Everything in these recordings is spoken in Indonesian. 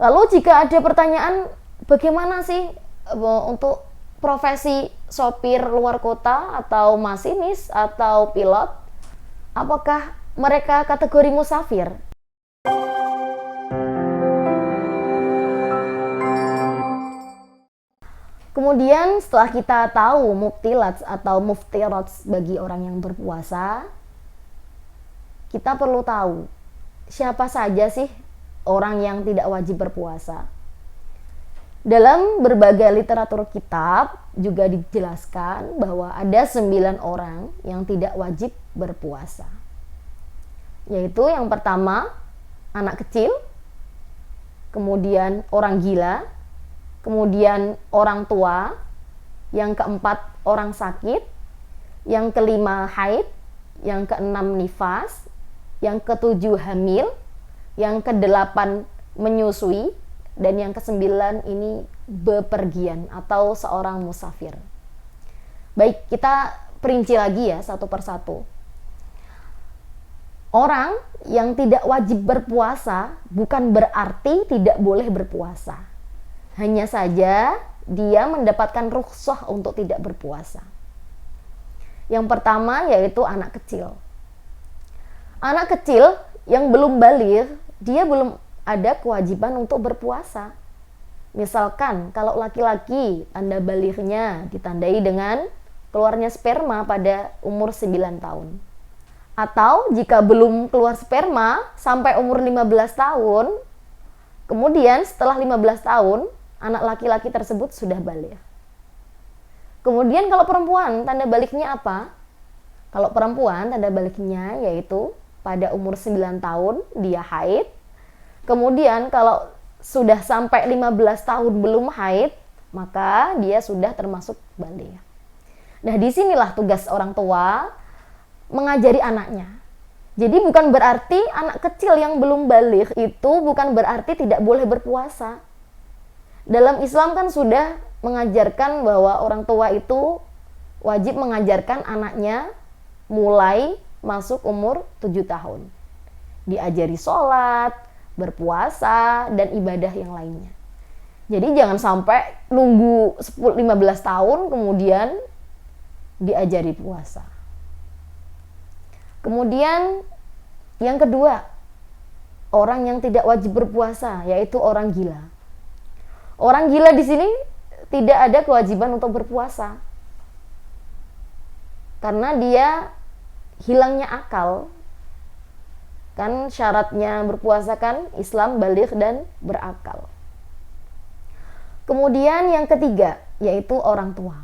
Lalu jika ada pertanyaan, bagaimana sih untuk profesi sopir luar kota atau masinis atau pilot, apakah mereka kategori musafir? Kemudian setelah kita tahu mubtilat atau muftirat bagi orang yang berpuasa, kita perlu tahu siapa saja sih orang yang tidak wajib berpuasa. Dalam berbagai literatur kitab juga dijelaskan bahwa ada 9 orang yang tidak wajib berpuasa. Yaitu yang pertama, anak kecil, kemudian orang gila, kemudian orang tua, yang keempat orang sakit, yang kelima haid, yang keenam nifas, yang ketujuh hamil, yang kedelapan menyusui, dan yang kesembilan ini bepergian atau seorang musafir. Baik, kita perinci lagi ya satu persatu. Orang yang tidak wajib berpuasa bukan berarti tidak boleh berpuasa. Hanya saja dia mendapatkan rukhsah untuk tidak berpuasa. Yang pertama yaitu anak kecil. Anak kecil yang belum baligh, dia belum ada kewajiban untuk berpuasa. Misalkan kalau laki-laki tanda balighnya ditandai dengan keluarnya sperma pada umur 9 tahun. Atau jika belum keluar sperma sampai umur 15 tahun, kemudian setelah 15 tahun anak laki-laki tersebut sudah baligh. Kemudian kalau perempuan tanda balighnya apa? Kalau perempuan tanda balighnya yaitu pada umur 9 tahun dia haid. Kemudian kalau sudah sampai 15 tahun belum haid, maka dia sudah termasuk baligh. Nah, disinilah tugas orang tua mengajari anaknya. Jadi bukan berarti anak kecil yang belum baligh itu bukan berarti tidak boleh berpuasa. Dalam Islam kan sudah mengajarkan bahwa orang tua itu wajib mengajarkan anaknya mulai masuk umur 7 tahun. Diajari sholat, berpuasa, dan ibadah yang lainnya. Jadi jangan sampai nunggu 10-15 tahun kemudian diajari puasa. Kemudian yang kedua, orang yang tidak wajib berpuasa yaitu orang gila. Orang gila di sini tidak ada kewajiban untuk berpuasa. Karena dia hilangnya akal. Kan syaratnya berpuasa kan Islam baligh dan berakal. Kemudian yang ketiga yaitu orang tua.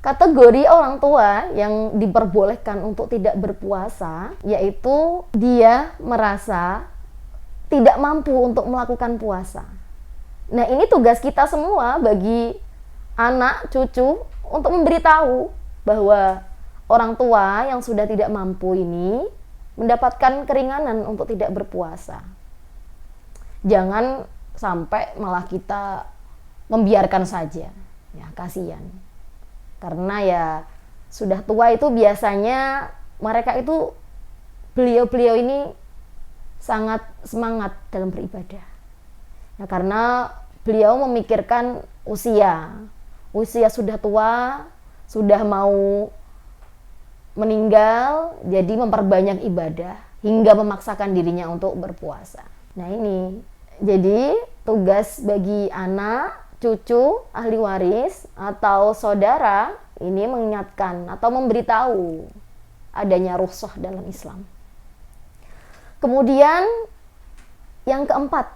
Kategori orang tua yang diperbolehkan untuk tidak berpuasa yaitu dia merasa tidak mampu untuk melakukan puasa. Nah, ini tugas kita semua bagi anak, cucu untuk memberitahu bahwa orang tua yang sudah tidak mampu ini mendapatkan keringanan untuk tidak berpuasa. Jangan sampai malah kita membiarkan saja. Ya, kasihan. Karena ya sudah tua itu biasanya mereka itu beliau-beliau ini sangat semangat dalam beribadah. Ya, karena beliau memikirkan usia sudah tua, sudah mau meninggal, jadi memperbanyak ibadah hingga memaksakan dirinya untuk berpuasa. Nah ini, jadi tugas bagi anak, cucu, ahli waris, atau saudara ini mengingatkan atau memberitahu adanya rukhsah dalam Islam. Kemudian yang keempat,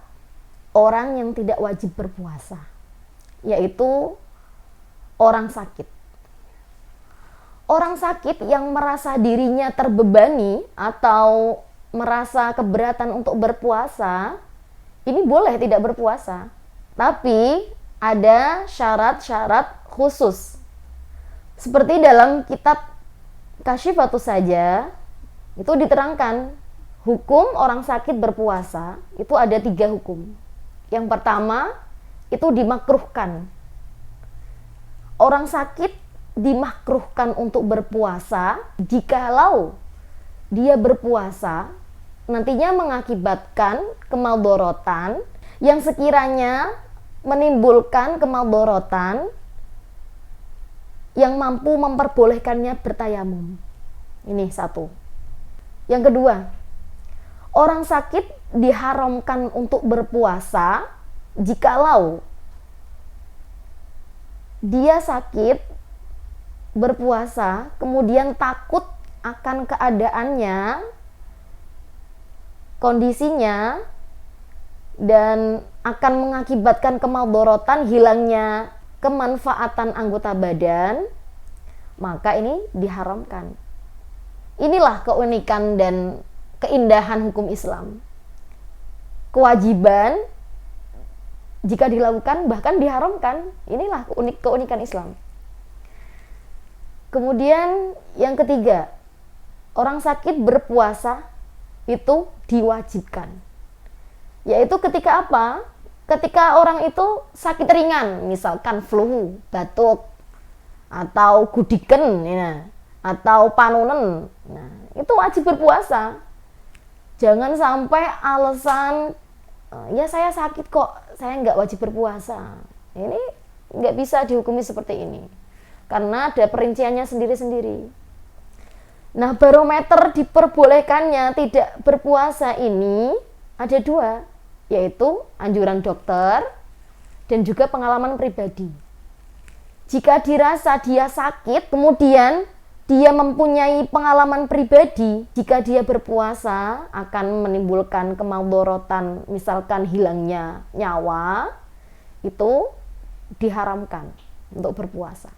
orang yang tidak wajib berpuasa, yaitu orang sakit. Orang sakit yang merasa dirinya terbebani atau merasa keberatan untuk berpuasa, ini boleh tidak berpuasa. Tapi ada syarat-syarat khusus. Seperti dalam kitab Kasyifatus saja, itu diterangkan hukum orang sakit berpuasa, itu ada 3 hukum. Yang pertama, itu dimakruhkan. Orang sakit dimakruhkan untuk berpuasa jikalau dia berpuasa nantinya mengakibatkan kemadharatan yang sekiranya menimbulkan kemadharatan yang mampu memperbolehkannya bertayamum. Ini satu. Yang kedua, orang sakit diharamkan untuk berpuasa jikalau dia sakit berpuasa kemudian takut akan keadaannya, kondisinya, dan akan mengakibatkan kemadharatan, hilangnya kemanfaatan anggota badan, maka ini diharamkan. Inilah keunikan dan keindahan hukum Islam. Kewajiban jika dilakukan bahkan diharamkan. Inilah keunikan Islam. Kemudian yang ketiga, orang sakit berpuasa itu diwajibkan. Yaitu ketika apa? Ketika orang itu sakit ringan, misalkan flu, batuk, atau gudiken, ya, atau panunen, nah, itu wajib berpuasa. Jangan sampai alasan, ya saya sakit kok, saya nggak wajib berpuasa. Ini nggak bisa dihukumi seperti ini, karena ada perinciannya sendiri-sendiri. Nah, barometer diperbolehkannya tidak berpuasa ini ada dua, yaitu anjuran dokter dan juga pengalaman pribadi. Jika dirasa dia sakit, kemudian dia mempunyai pengalaman pribadi, jika dia berpuasa akan menimbulkan kemadharatan, misalkan hilangnya nyawa, itu diharamkan untuk berpuasa.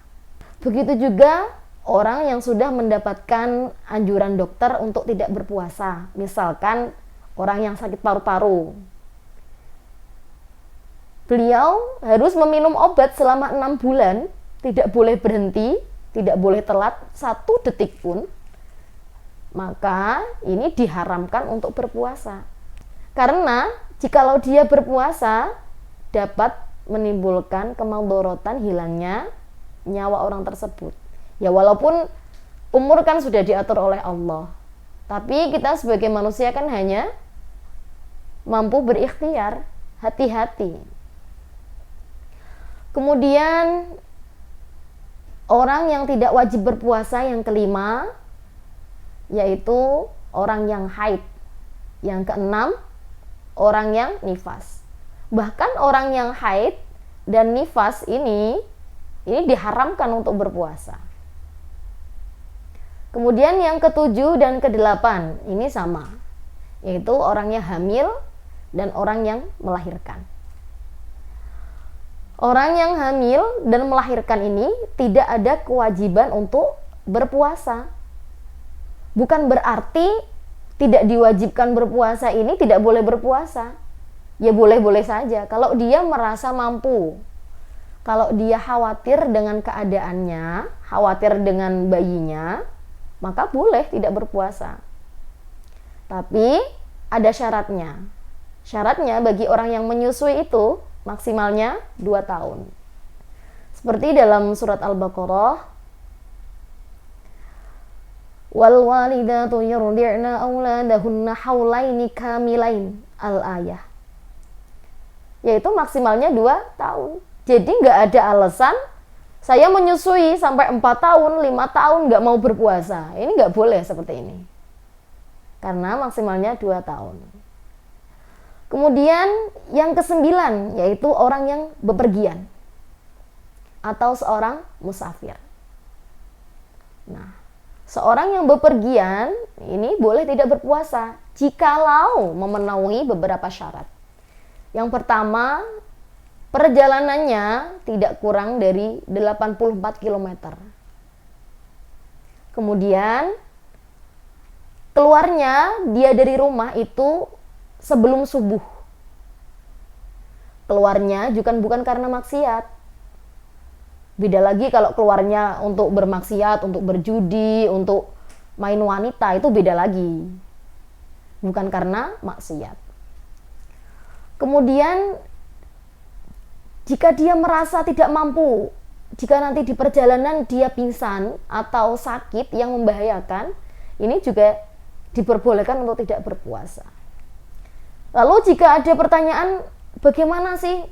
Begitu juga orang yang sudah mendapatkan anjuran dokter untuk tidak berpuasa, misalkan orang yang sakit paru-paru, beliau harus meminum obat selama 6 bulan, tidak boleh berhenti, tidak boleh telat 1 detik pun, maka ini diharamkan untuk berpuasa. Karena jikalau dia berpuasa dapat menimbulkan kemadharatan, hilangnya nyawa orang tersebut. Ya walaupun umur kan sudah diatur oleh Allah, tapi kita sebagai manusia kan hanya mampu berikhtiar, hati-hati. Kemudian orang yang tidak wajib berpuasa yang kelima, yaitu orang yang haid. Yang keenam, orang yang nifas. Bahkan orang yang haid dan nifas ini diharamkan untuk berpuasa. Kemudian yang ketujuh dan kedelapan ini sama, yaitu orang yang hamil dan orang yang melahirkan. Orang yang hamil dan melahirkan ini tidak ada kewajiban untuk berpuasa. Bukan berarti tidak diwajibkan berpuasa ini tidak boleh berpuasa. Ya boleh-boleh saja kalau dia merasa mampu. Kalau dia khawatir dengan keadaannya, khawatir dengan bayinya, maka boleh tidak berpuasa. Tapi ada syaratnya. Syaratnya bagi orang yang menyusui itu maksimalnya 2 tahun. Seperti dalam surat Al-Baqarah, wal walidatu yurdi'na auladahunna haulaini kamilain, al-ayah. Yaitu maksimalnya 2 tahun. Jadi nggak ada alasan saya menyusui sampai 4 tahun, 5 tahun nggak mau berpuasa. Ini nggak boleh seperti ini. Karena maksimalnya 2 tahun. Kemudian yang ke-9 yaitu orang yang bepergian atau seorang musafir. Nah, seorang yang bepergian ini boleh tidak berpuasa jikalau memenuhi beberapa syarat. Yang pertama, perjalanannya tidak kurang dari 84 km. Kemudian keluarnya dia dari rumah itu sebelum subuh. Keluarnya juga bukan karena maksiat. Beda lagi kalau keluarnya untuk bermaksiat, untuk berjudi, untuk main wanita, itu beda lagi. Bukan karena maksiat. Kemudian jika dia merasa tidak mampu, jika nanti di perjalanan dia pingsan atau sakit yang membahayakan, ini juga diperbolehkan untuk tidak berpuasa. Lalu jika ada pertanyaan, bagaimana sih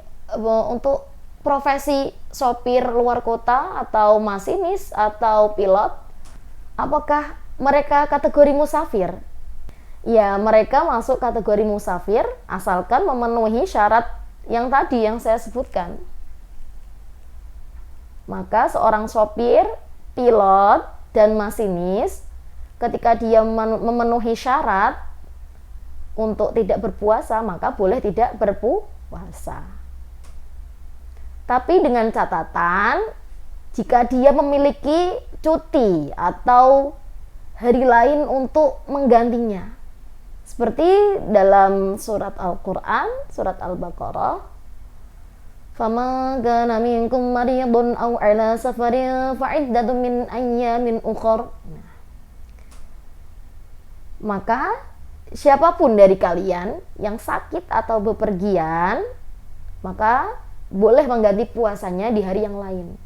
untuk profesi sopir luar kota atau masinis atau pilot? Apakah mereka kategori musafir? Ya, mereka masuk kategori musafir asalkan memenuhi syarat yang tadi yang saya sebutkan. Maka seorang sopir, pilot, dan masinis ketika dia memenuhi syarat untuk tidak berpuasa, maka boleh tidak berpuasa. Tapi dengan catatan, jika dia memiliki cuti atau hari lain untuk menggantinya. Seperti dalam surat Al-Quran, surat Al-Baqarah, فَمَا كَانَ مِنكُم مَّرِيضٌ أَوْ عَلَى سَفَرٍ فَعِدَّةٌ مِّنْ أَيَّامٍ أُخَرَ. Maka siapapun dari kalian yang sakit atau bepergian, maka boleh mengganti puasanya di hari yang lain.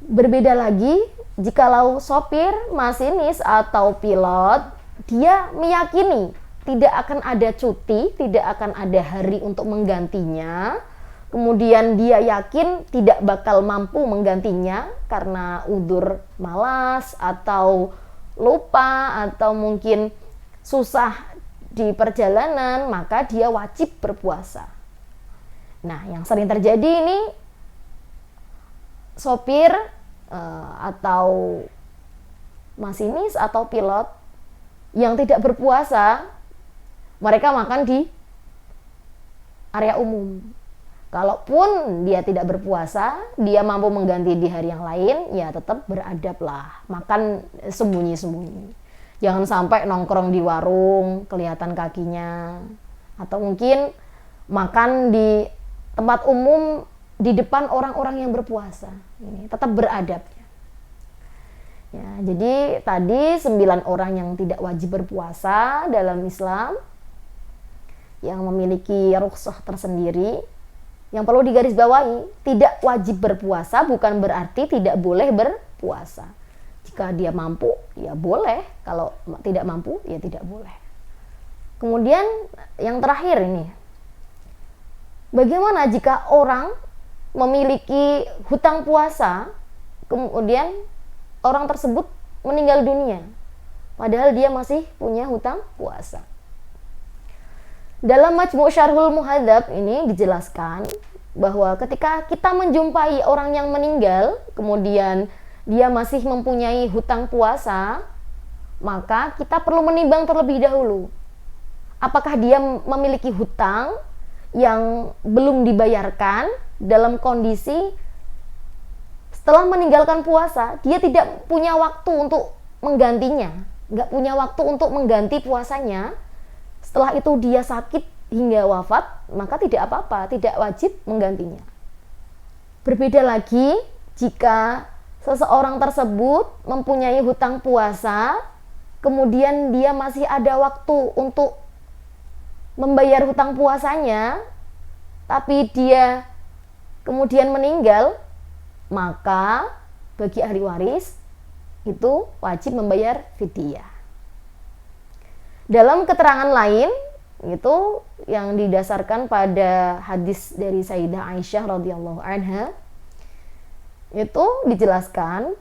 Berbeda lagi jikalau sopir, masinis atau pilot, dia meyakini tidak akan ada cuti, tidak akan ada hari untuk menggantinya. Kemudian dia yakin tidak bakal mampu menggantinya karena udzur malas atau lupa atau mungkin susah di perjalanan, maka dia wajib berpuasa. Nah, yang sering terjadi ini sopir atau masinis atau pilot yang tidak berpuasa, mereka makan di area umum. Kalaupun dia tidak berpuasa, dia mampu mengganti di hari yang lain, ya tetap beradablah, makan sembunyi-sembunyi. Jangan sampai nongkrong di warung, kelihatan kakinya, atau mungkin makan di tempat umum di depan orang-orang yang berpuasa. Ini tetap beradab. Ya, jadi tadi 9 orang yang tidak wajib berpuasa dalam Islam, yang memiliki rukhsah tersendiri. Yang perlu digarisbawahi, tidak wajib berpuasa bukan berarti tidak boleh berpuasa. Jika dia mampu, ya boleh. Kalau tidak mampu, ya tidak boleh. Kemudian yang terakhir ini, bagaimana jika orang memiliki hutang puasa, kemudian orang tersebut meninggal dunia, padahal dia masih punya hutang puasa? Dalam Majmu' Syarhul Muhadzab ini dijelaskan bahwa ketika kita menjumpai orang yang meninggal, kemudian dia masih mempunyai hutang puasa, maka kita perlu menimbang terlebih dahulu. Apakah dia memiliki hutang yang belum dibayarkan dalam kondisi setelah meninggalkan puasa, dia tidak punya waktu untuk menggantinya, nggak punya waktu untuk mengganti puasanya. Setelah itu dia sakit hingga wafat, maka tidak apa-apa, tidak wajib menggantinya. Berbeda lagi jika seseorang tersebut mempunyai hutang puasa, kemudian dia masih ada waktu untuk membayar hutang puasanya, tapi dia kemudian meninggal, maka bagi ahli waris itu wajib membayar fidyah. Dalam keterangan lain, itu yang didasarkan pada hadis dari Sayyidah Aisyah radhiyallahu anha, itu dijelaskan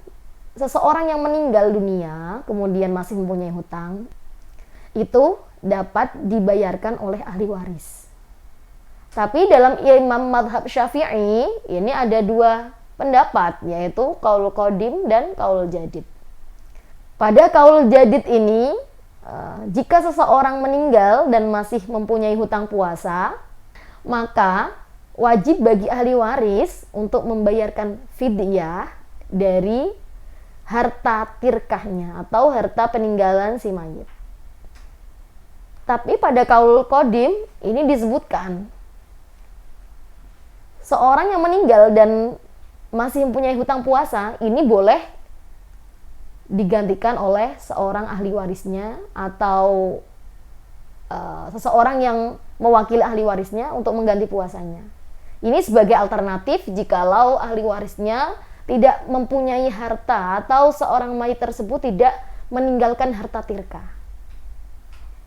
seseorang yang meninggal dunia kemudian masih mempunyai hutang, itu dapat dibayarkan oleh ahli waris. Tapi dalam Imam Madhab Syafi'i ini ada 2 pendapat, yaitu qaul qadim dan qaul jadid. Pada qaul jadid ini, jika seseorang meninggal dan masih mempunyai hutang puasa, maka wajib bagi ahli waris untuk membayarkan fidyah dari harta tirkahnya atau harta peninggalan si mayit. Tapi pada qaul qadim ini disebutkan seorang yang meninggal dan masih mempunyai hutang puasa ini boleh digantikan oleh seorang ahli warisnya atau seseorang yang mewakili ahli warisnya untuk mengganti puasanya. Ini sebagai alternatif jikalau ahli warisnya tidak mempunyai harta atau seorang mayit tersebut tidak meninggalkan harta tirka.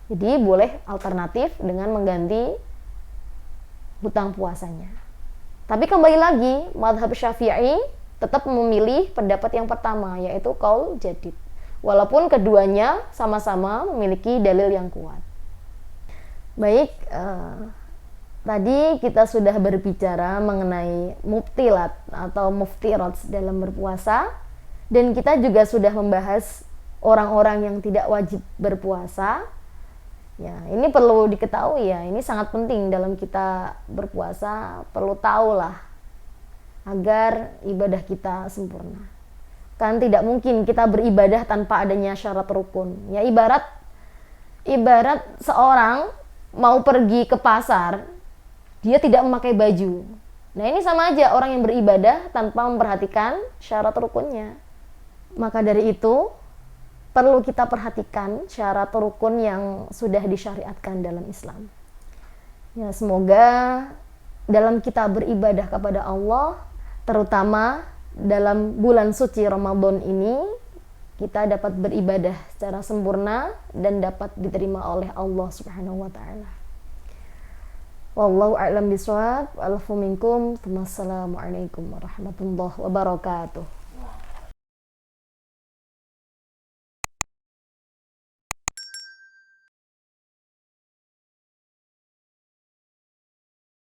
Jadi boleh alternatif dengan mengganti hutang puasanya. Tapi kembali lagi, mazhab Syafi'i tetap memilih pendapat yang pertama, yaitu qaul jadid. Walaupun keduanya sama-sama memiliki dalil yang kuat. Baik, tadi kita sudah berbicara mengenai mubtilat atau muftirat dalam berpuasa, dan kita juga sudah membahas orang-orang yang tidak wajib berpuasa. Ya, ini perlu diketahui ya, ini sangat penting dalam kita berpuasa, perlu tahulah agar ibadah kita sempurna. Kan tidak mungkin kita beribadah tanpa adanya syarat rukun. Ya ibarat seorang mau pergi ke pasar, dia tidak memakai baju. Nah, ini sama aja orang yang beribadah tanpa memperhatikan syarat rukunnya. Maka dari itu, perlu kita perhatikan syarat rukun yang sudah disyariatkan dalam Islam. Ya, semoga dalam kita beribadah kepada Allah, terutama dalam bulan suci Ramadan ini, kita dapat beribadah secara sempurna dan dapat diterima oleh Allah Subhanahu wa taala. Wallahu a'lam bishawab. Alfu minkum. Wassalamualaikum warahmatullahi wabarakatuh.